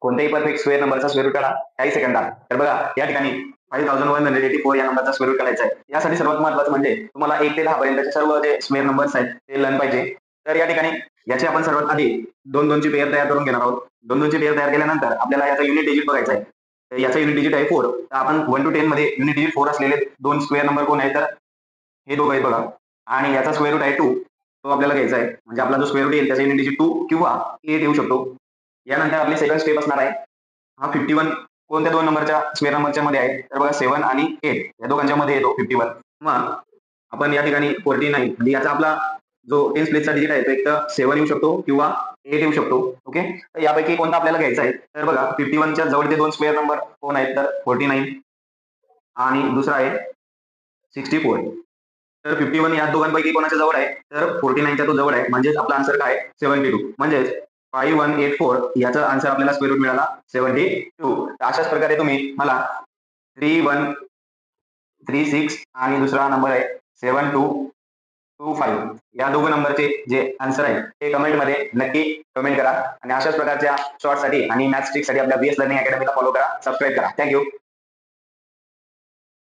कोणत्याही perfect square नंबरचा square route काढा काही सेकंदात. तर बघा या ठिकाणी 5184 या नंबरचा स्क्वेअर रूट काढायचा आहे. यासाठी सर्वात महत्त्वाचं म्हणजे तुम्हाला 1 ते 10 पर्यंतचे सर्व जे स्क्वेअर नंबर्स आहेत ते लर्न पाहिजे. तर या ठिकाणी याची आपण सर्वात आधी 2-2 ची पेअर तयार करून घेणार आहोत. 2-2 ची पेअर तयार केल्यानंतर आपल्याला याचा युनिट डिजिट बघायचा आहे. तर याचा युनिट डिजिट आहे 4. तर आपण 1 to 10 मध्ये युनिट डिजिट 4 असलेले दोन स्क्वेअर नंबर कोण आहे तर हे दोघं आहेत बघा. आणि याचा स्क्वेअर रूट आहे 2. तो आपल्याला घ्यायचा आहे. म्हणजे आपला जो स्क्वेअर रूट येईल त्याचा युनिट डिजिट 2 किंवा 8 येऊ शकतो. यानंतर आपली सेकंड स्टेप असणार आहे. हा 51 कोणत्या दोन नंबरच्या स्क्वेअर नंबरच्या मध्ये आहे तर बघा 7 आणि 8 या दोघांच्या मध्ये येतो 51. मग आपण या ठिकाणी 49 म्हणजे याचा आपला जो 10 प्लेसचा डिजिट आहे तो एक तर 7 येऊ शकतो किंवा 8 येऊ शकतो. ओके, तर यापैकी कोणता आपल्याला घ्यायचा आहे तर बघा 51च्या जवळचे दोन स्क्वेअर नंबर कोण आहेत तर 49 आणि दुसरा आहे 64. तर 51 या दोघांपैकी कोणाच्या जवळ आहे तर 49च्या तो जवळ आहे. म्हणजेच आपला आन्सर काय 72. म्हणजेच 5184 याचा आन्सर आपल्याला स्क्वेअर रूट मिळाला 72. तर अशाच प्रकारे तुम्ही मला 3136 आणि दुसरा नंबर आहे 7225 या दोघं नंबरचे जे आन्सर आहे ते कमेंटमध्ये नक्की कमेंट करा. आणि अशाच प्रकारच्या शॉर्टसाठी आणि मॅथ्स ट्रिकसाठी आपल्या BS लर्निंग अकॅडमीला फॉलो करा, सबस्क्राईब करा. थँक्यू.